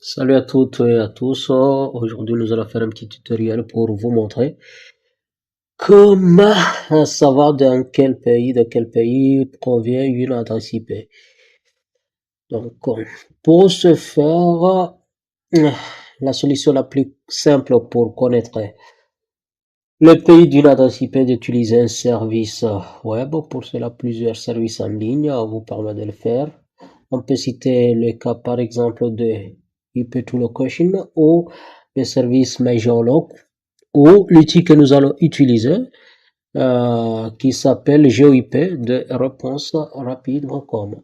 Salut à toutes et à tous. Aujourd'hui, nous allons faire un petit tutoriel pour vous montrer comment savoir de quel pays provient une adresse IP. Donc, pour ce faire, la solution la plus simple pour connaître le pays d'une adresse IP est d'utiliser un service web. Pour cela, plusieurs services en ligne vous permettent de le faire. On peut citer le cas par exemple de IP2Location ou le service MyGeolog ou l'outil que nous allons utiliser qui s'appelle GeoIP de réponse rapide.com.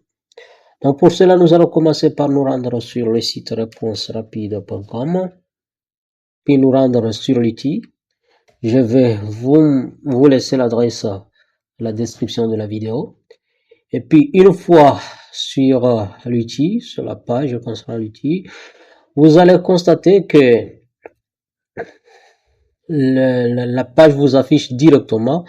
Donc pour cela, nous allons commencer par nous rendre sur le site réponserapide.com, puis nous rendre sur l'outil. Je vais vous laisser l'adresse à la description de la vidéo. Et puis une fois sur l'outil, sur la page concernant l'outil, vous allez constater que la page vous affiche directement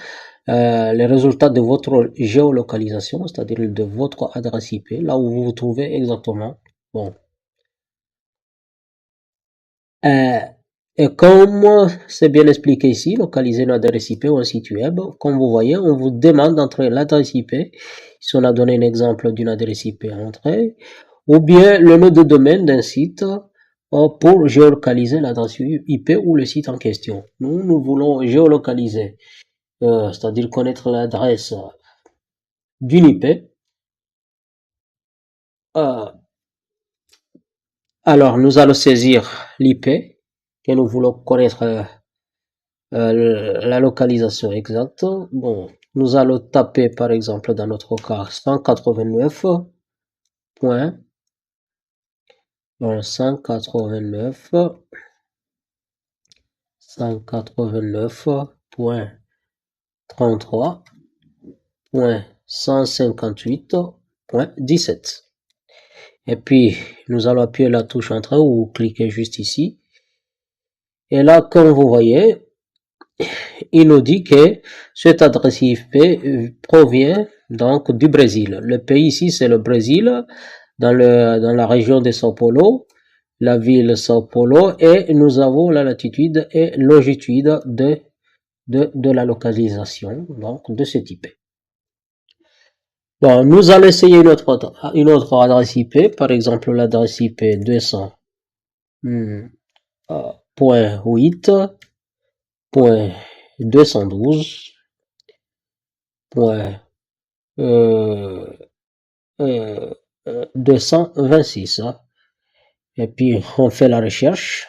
les résultats de votre géolocalisation, c'est-à-dire de votre adresse IP, là où vous vous trouvez exactement. Bon. Et comme c'est bien expliqué ici, localiser une adresse IP ou un site web, comme vous voyez, on vous demande d'entrer l'adresse IP, si on a donné un exemple d'une adresse IP à entrer, ou bien le nom de domaine d'un site pour géolocaliser l'adresse IP ou le site en question. Nous voulons géolocaliser, c'est-à-dire connaître l'adresse d'une IP. Alors, nous allons saisir l'IP que nous voulons connaître la localisation exacte. Bon, nous allons taper par exemple dans notre cas 189.159.33.158.17. Et puis, nous allons appuyer la touche Entrée ou cliquer juste ici. Et là, comme vous voyez, il nous dit que cette adresse IP provient donc du Brésil. Le pays ici, c'est le Brésil, dans la région de Sao Paulo, la ville Sao Paulo, et nous avons la latitude et longitude de la localisation, donc de ce type. Bon, nous allons essayer une autre adresse IP, par exemple l'adresse IP 200.8.212.226. Et puis on fait la recherche.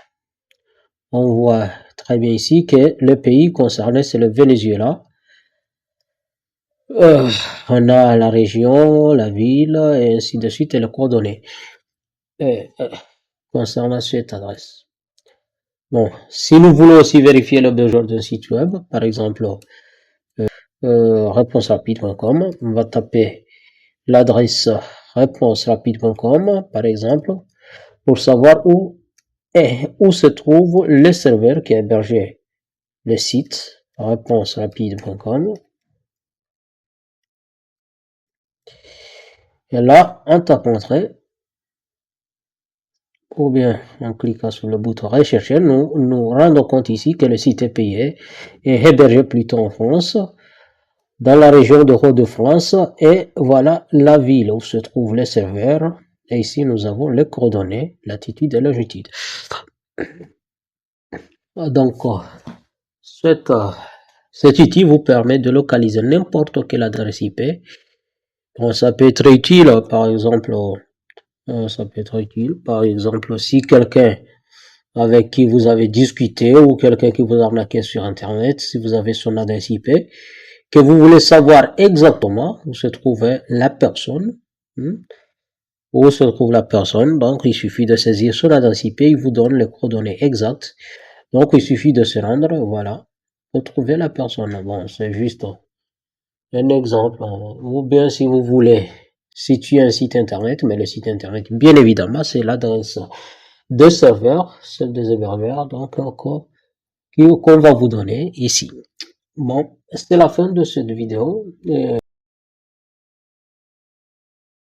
On voit très bien ici que le pays concerné c'est le Venezuela. On a la région, la ville et ainsi de suite et les coordonnées concernant cette adresse. Bon, si nous voulons aussi vérifier le besoin d'un site web, par exemple réponserapide.com, on va taper l'adresse réponserapide.com par exemple pour savoir où se trouve le serveur qui a hébergé le site réponserapide.com. Et là, on tape Entrée, ou bien en cliquant sur le bouton Rechercher, nous rendons compte ici que le site est payé et hébergé plutôt en France, dans la région de Hauts-de-France, et voilà la ville où se trouve le serveur. Et ici, nous avons les coordonnées, latitude et longitude. Donc, cet outil vous permet de localiser n'importe quelle adresse IP. Bon, ça peut être utile, par exemple, si quelqu'un avec qui vous avez discuté ou quelqu'un qui vous a arnaqué sur Internet, si vous avez son adresse IP, que vous voulez savoir exactement où se trouve la personne, où se trouve la personne, donc il suffit de saisir son adresse IP, il vous donne les coordonnées exactes. Donc il suffit de se rendre, voilà, pour trouver la personne. Bon, c'est juste un exemple. Ou bien si vous voulez situer un site internet, mais le site internet, bien évidemment, c'est l'adresse de serveur, celle des hébergeurs, donc encore qu'on va vous donner ici. Bon, c'était la fin de cette vidéo.